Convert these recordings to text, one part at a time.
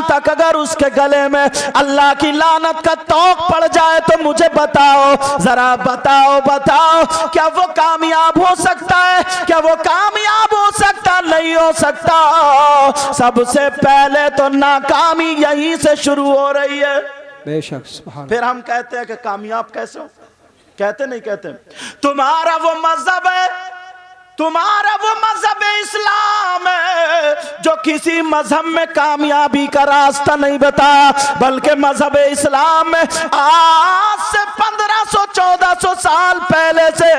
तक अगर उसके गले में अल्लाह की लानत का तौक पड़ जाए तो मुझे बताओ, जरा बताओ बताओ, क्या वो कामयाब हो सकता है? क्या वो कामयाब हो सकता? नहीं हो सकता। सबसे पहले तो नाकामी यहीं से शुरू हो रही है। बेशक। फिर हम कहते हैं कि कामयाब कैसे हो? कहते नहीं कहते? तुम्हारा वो मजहब है, तुम्हारा वो मजहब इस्लाम है जो किसी मजहब में कामयाबी का रास्ता नहीं बताया, बल्कि मजहब इस्लाम में आज से 1500-1400 साल पहले से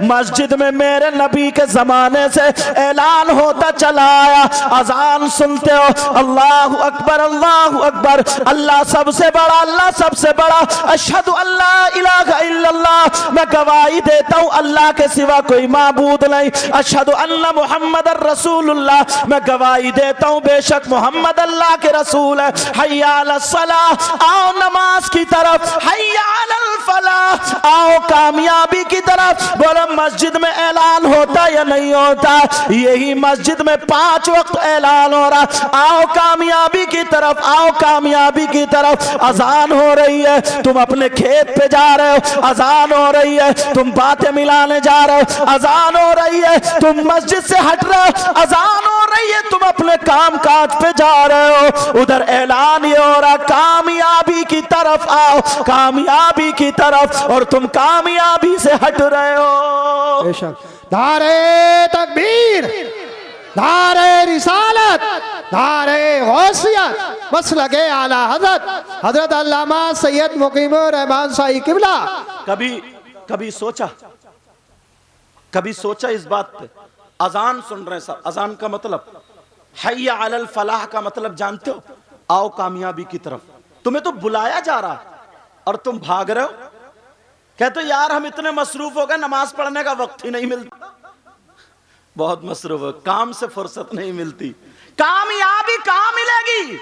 मस्जिद में मेरे नबी के जमाने से ऐलान होता चला आया। अजान सुनते हो, अल्लाहु अकबर अल्लाहु अकबर, अल्लाह सबसे बड़ा, अल्लाह सबसे बड़ा, अशहदु अल्ला इलाहा इल्लल्लाह, मैं गवाही देता हूँ अल्लाह के सिवा कोई माबूद नहीं, अशहदु अन्ना मुहम्मद रसूलुल्लाह, मैं गवाही देता हूँ बेशक मोहम्मद अल्लाह के रसूल है। हय्या अलस सलाह, आओ नमाज की तरफ, हय्या अलल फलाह, आओ कामयाबी की तरफ। बोलो मस्जिद में ऐलान होता या नहीं होता? यही मस्जिद में 5 वक्त ऐलान हो रहा, आओ कामयाबी की तरफ, आओ कामयाबी की तरफ। अजान हो रही है, तुम अपने खेत पे जा रहे हो, अजान हो रही है, तुम बातें मिलाने जा रहे हो, अजान हो रही है, तुम मस्जिद से हट रहे हो, अजान हो रही है, तुम अपने काम काज पे जा रहे हो, उधर ऐलान ये हो रहा कामयाबी की तरफ आओ, कामयाबी की तरफ, और तुम कामयाबी से हट रहे हो। बेशक। नारे तकबीर, नारे रिसालत, नारे गौसियत, मसलके आला हजरत हजरत अल्लामा सैयद मुकीमुर रहमान शाही किबला। कभी सोचा इस बात पे? अजान सुन रहे हैं सब, अजान का मतलब हय्या अलल फलाह का मतलब जानते हो? आओ कामयाबी की तरफ। तुम्हें तो बुलाया जा रहा है और तुम भाग रहे हो। कहते हो यार हम इतने मसरूफ हो गए, नमाज पढ़ने का वक्त ही नहीं मिलता। बहुत मसरूफ हो, काम से फुर्सत नहीं मिलती। कामयाबी कहां मिलेगी?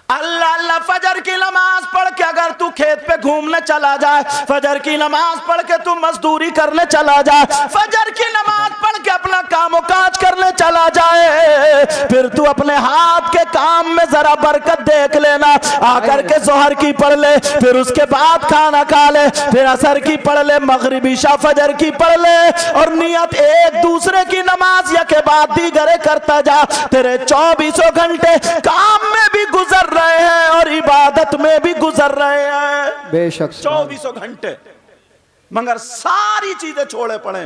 अल्लाह अल्लाह, फजर की नमाज पढ़ के अगर तू खेत पे घूमने चला जाए, फजर की नमाज पढ़ के तू मजदूरी करने चला जाए, फजर की नमाज पढ़ के अपना काम काज करने चला जाए, फिर तू अपने हाथ के काम में जरा बरकत देख लेना। आकर के जोहर की पढ़ ले, फिर उसके बाद खाना खा ले, फिर असर की पढ़ ले, मगरिब इशा फजर की पढ़ ले, और नियत एक दूसरे की नमाज या के बाद दीगरे करता जा। तेरे 24 घंटे काम में भी गुजर रहे हैं और इबादत में भी गुजर रहे हैं। बेशक 24 घंटे, मगर सारी चीजें छोड़े पड़े।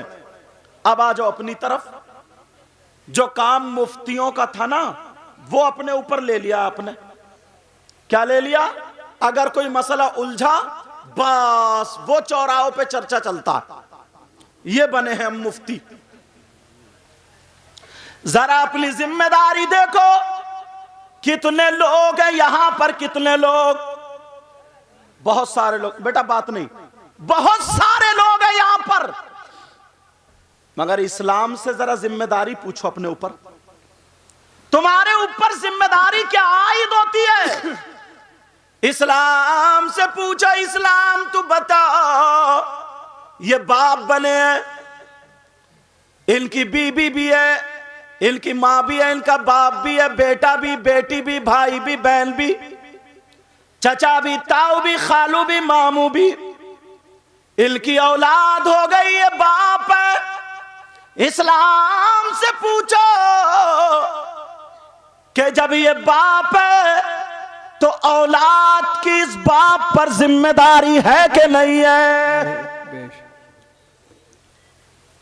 अब आ जाओ अपनी तरफ। जो काम मुफ्तियों का था ना, वो अपने ऊपर ले लिया आपने। क्या ले लिया? अगर कोई मसला उलझा, बस वो चौराहों पे चर्चा चलता। ये बने हैं हम मुफ्ती। जरा अपनी जिम्मेदारी देखो, कितने लोग हैं यहां पर, कितने लोग? बहुत सारे लोग बेटा, बात नहीं, बहुत सारे लोग हैं यहां पर, मगर इस्लाम से जरा जिम्मेदारी पूछो अपने ऊपर। तुम्हारे ऊपर जिम्मेदारी क्या आयद होती है? इस्लाम से पूछो, इस्लाम तू बता, ये बाप बने हैं, इनकी बीबी भी है, इनकी मां भी है, इनका बाप भी है, बेटा भी, बेटी भी, भाई भी, बहन भी, चचा भी, ताऊ भी, खालू भी, मामू भी, इनकी औलाद हो गई, ये बाप है। इस्लाम से पूछो कि जब ये बाप है तो औलाद की इस बाप पर जिम्मेदारी है कि नहीं है?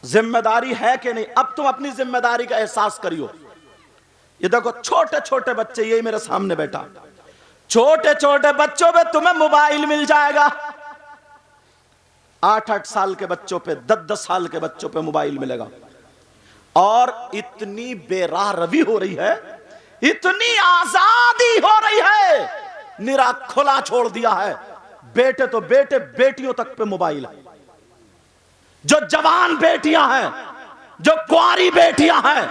जिम्मेदारी है कि नहीं? अब तुम अपनी जिम्मेदारी का एहसास करियो। ये देखो छोटे छोटे बच्चे, यही मेरे सामने बैठा, छोटे छोटे बच्चों पे तुम्हें मोबाइल मिल जाएगा। 8-8 साल के बच्चों पे, 10-10 साल के बच्चों पे मोबाइल मिलेगा। और इतनी बेराह रवी हो रही है, इतनी आजादी हो रही है, निरा खुला छोड़ दिया है। बेटे तो बेटे, बेटियों तक पे मोबाइल है। जो जवान बेटियां हैं, जो कुंवारी बेटियां हैं,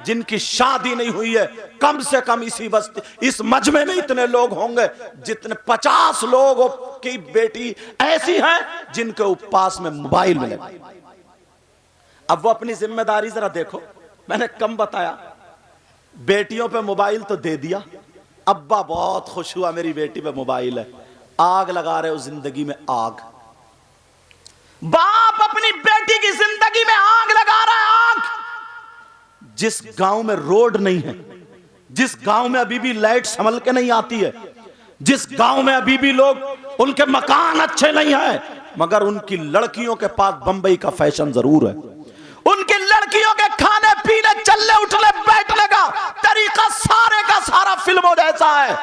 जिनकी शादी नहीं हुई है, कम से कम इसी बस्ती, इस मजमे में इतने लोग होंगे जितने 50 लोगों की बेटी ऐसी हैं जिनके पास में मोबाइल मिले। अब वो अपनी जिम्मेदारी जरा देखो। मैंने कम बताया, बेटियों पे मोबाइल तो दे दिया, अब्बा बहुत खुश हुआ मेरी बेटी पे मोबाइल है, आग लगा रहे हो जिंदगी में आग। बाप अपनी बेटी की जिंदगी में आग लगा रहा है, आग। जिस गांव में रोड नहीं है, जिस गांव में अभी भी लाइट संभल के नहीं आती है, जिस गांव में अभी भी लोग उनके मकान अच्छे नहीं है, मगर उनकी लड़कियों के पास बंबई का फैशन जरूर है, उनकी लड़कियों के खाने पीने चलने उठने बैठने का तरीका सारे का सारा फिल्मों जैसा है।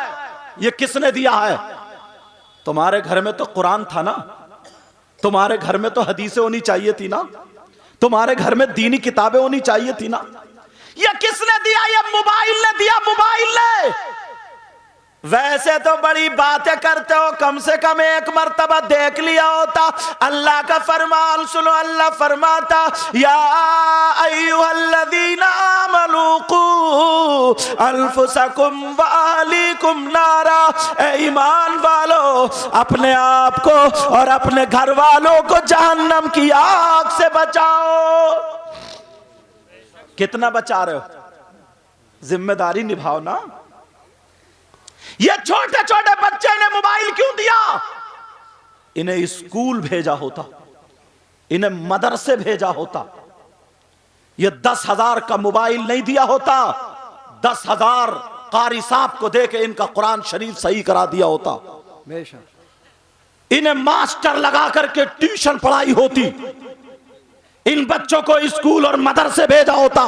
ये किसने दिया है? तुम्हारे घर में तो कुरान था ना, तुम्हारे घर में तो हदीसें होनी चाहिए थी ना, तुम्हारे घर में दीनी किताबें होनी चाहिए थी ना। ये किसने दिया? ये मोबाइल ने दिया, मोबाइल ने। वैसे तो बड़ी बातें करते हो, कम से कम एक मर्तबा देख लिया होता। अल्लाह का फरमान सुनो, अल्लाह फरमाता या अय्युहल्लज़ीना आमनू कू अनफुसकुम व अहलीकुम नारा, ए ईमान वालो अपने आप को और अपने घर वालों को जहन्नम की आग से बचाओ। कितना बचा रहे हो? जिम्मेदारी निभाओ ना। ये छोटे छोटे बच्चे ने मोबाइल क्यों दिया? इन्हें स्कूल भेजा होता, इन्हें मदरसे भेजा होता, ये 10,000 का मोबाइल नहीं दिया होता, 10,000 कारी साहब को देके इनका कुरान शरीफ सही करा दिया होता, इन्हें मास्टर लगा करके ट्यूशन पढ़ाई होती, इन बच्चों को स्कूल और मदरसे भेजा होता।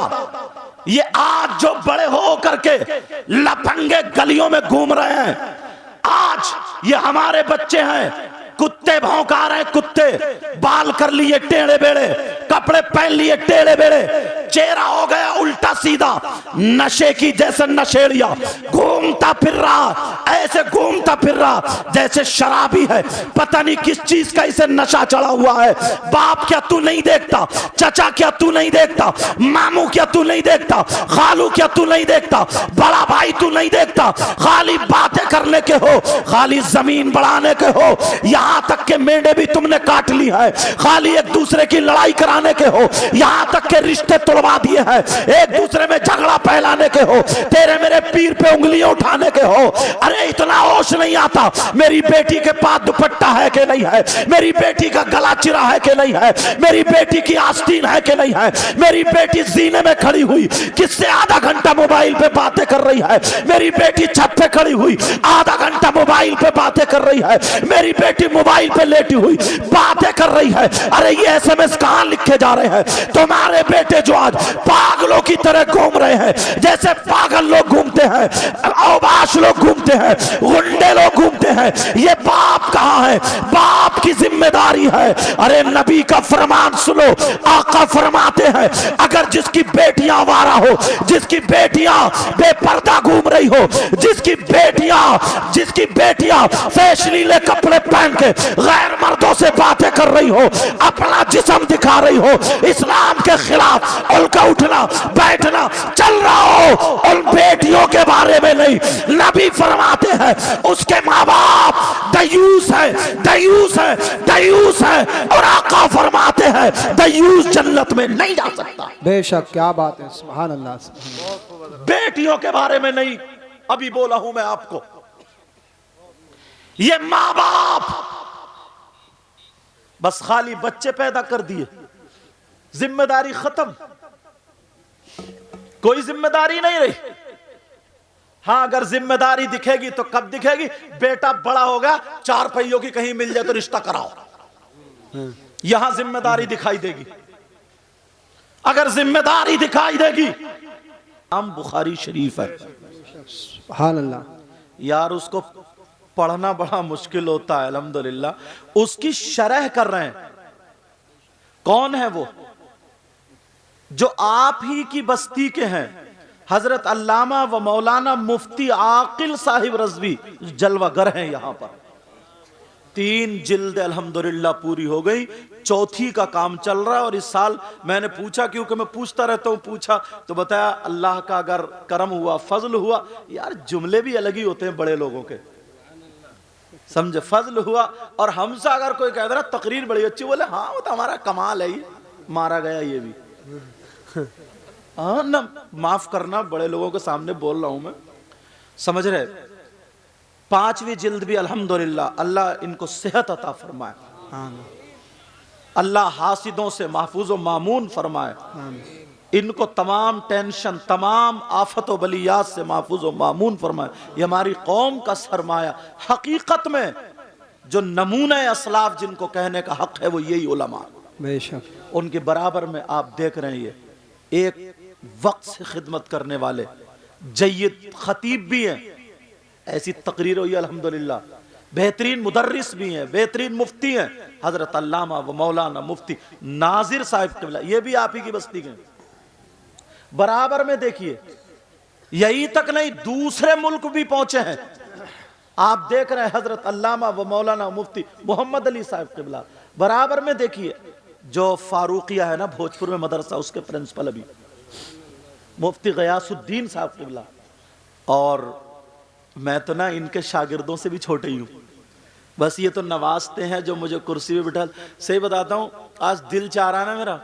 ये आज जो बड़े हो करके लफंगे गलियों में घूम रहे हैं, आज ये हमारे बच्चे हैं, कुत्ते भौंका रहे हैं, कुत्ते, बाल कर लिए टेढ़े बेड़े, कपड़े पहन लिए टेढ़े बेड़े, चेहरा हो गया उल्टा सीधा, नशे की जैसे नशेड़िया, घूमता फिर रहा, ऐसे घूमता फिर रहा जैसे शराबी है, पता नहीं किस चीज का इसे नशा चढ़ा हुआ है। बाप क्या तू नहीं देखता? चचा क्या तू नहीं देखता? मामू क्या तू नहीं देखता? खालू क्या तू नहीं देखता? बड़ा भाई तू नहीं देखता? खाली बातें करने के हो, खाली जमीन बढ़ाने के हो, यहाँ तक के मेंढे भी तुमने काट ली है, खाली एक दूसरे की लड़ाई कराने के हो, यहाँ तक के रिश्ते तोड़वा दिए हैं, एक दूसरे में झगड़ा फैलाने के हो, तेरे मेरे पीर पे उंगलियां उठाने के हो। अरे इतना होश नहीं आता मेरी बेटी के पास दुपट्टा है कि नहीं है, मेरी बेटी का गला चिरा है कि नहीं है, मेरी बेटी की आस्तीन है कि नहीं है, मेरी बेटी जीने में खड़ी हुई किससे आधा घंटा मोबाइल पे बातें कर रही है, मेरी बेटी छत पे खड़ी हुई आधा घंटा मोबाइल पे बातें कर रही है, मेरी बेटी मोबाइल पे लेटी हुई बातें कर रही है। अरे ये एसएमएस कहां लिखे जा रहे हैं? तुम्हारे बेटे जो आज पागलों की तरह घूम रहे हैं, जैसे पागल लोग घूमते हैं, अवबाश लोग घूमते हैं, गुंडे लोग घूमते हैं, ये बाप कहां है? बाप की जिम्मेदारी है। अरे नबी का फरमान सुनो, आका फरमाते हैं अगर जिसकी बेटियां आवारा हो, जिसकी बेटियां बेपर्दा घूम रही हो, जिसकी बेटियां फैशनीले कपड़े पहन के गैर मर्दों से बातें कर रही हो, अपना जिस्म दिखा रही हो, इस्लाम के खिलाफ उनका उठना बैठना चल रहा हो, उन बेटियों के बारे में नहीं, नबी फरमाते हैं उसके माँ बाप दयूस है, दयूस है, दयूस है, और आका फरमाते हैं दयूस जन्नत में नहीं जा सकता। बेशक, क्या बात है, सुभान अल्लाह। बेटियों के बारे में नहीं, अभी बोला हूं मैं आपको, ये माँ बाप बस खाली बच्चे पैदा कर दिए, जिम्मेदारी खत्म, कोई जिम्मेदारी नहीं रही। हां अगर जिम्मेदारी दिखेगी तो कब दिखेगी? बेटा बड़ा होगा, 4 पहियों की कहीं मिल जाए तो रिश्ता कराओ, यहां जिम्मेदारी दिखाई देगी। अगर जिम्मेदारी दिखाई देगी, हम बुखारी शरीफ है, सुभान अल्लाह। यार उसको पढ़ना बड़ा मुश्किल होता है, अल्हम्दुलिल्लाह उसकी शरह कर रहे हैं। कौन है वो? जो आप ही की बस्ती के हैं, हजरत अल्लामा व मौलाना मुफ्ती आकिल साहिब रज़वी जलवागर हैं। यहां पर 3 जिल्द अल्हम्दुलिल्लाह पूरी हो गई, 4थी का काम चल रहा है। और इस साल मैंने पूछा, क्योंकि मैं पूछता रहता हूं, पूछा तो बताया अल्लाह का अगर करम हुआ, फजल हुआ। यार जुमले भी अलग ही होते हैं बड़े लोगों के, समझे? फजल हुआ, और हमसे अगर कोई कह रहा तकरीर बड़ी अच्छी, बोले हाँ वो तो हमारा कमाल है, ये मारा गया ये भी। हाँ ना, माफ करना, बड़े लोगों के सामने बोल रहा हूं मैं, समझ रहे। 5वीं जिल्द भी अल्हम्दुलिल्लाह, अल्लाह इनको सेहत अता फरमाए, आमीन अल्लाह हासिदों से महफूज व मामून फरमाए, आमीन इनको तमाम टेंशन, तमाम आफत व बलियात से महफूज व मामून फरमाए। ये हमारी कौम का सरमाया। हकीकत में जो नमूने असलाफ जिनको कहने का हक है वो यही उलमा, बेशक उनके बराबर में आप देख रहे हैं। ये एक वक्त से खिदमत करने वाले जय्यद खतीब भी हैं, ऐसी तकरीर हुई अल्हम्दुलिल्लाह, बेहतरीन मुदर्रिस भी हैं, बेहतरीन मुफ्ती हैं, हजरत अल्लामा व मौलाना मुफ्ती नाजिर साहिब क़िबला, ये भी आप ही की बस्ती के। बराबर में देखिए, यही तक नहीं दूसरे मुल्क भी पहुंचे हैं। आप देख रहे हैं हजरत अल्लामा व मौलाना मुफ्ती मोहम्मद अली साहिब क़िबला। बराबर में देखिए, जो फारूकिया है ना भोजपुर में मदरसा, उसके प्रिंसिपल अभी मुफ्ती गयासुद्दीन साहब क़िबला। और मैं तो ना इनके शागिर्दों से भी छोटे ही हूँ, बस ये तो नवाजते हैं जो मुझे कुर्सी पे बिठा। सही बताता हूँ, आज दिल चाह रहा है ना मेरा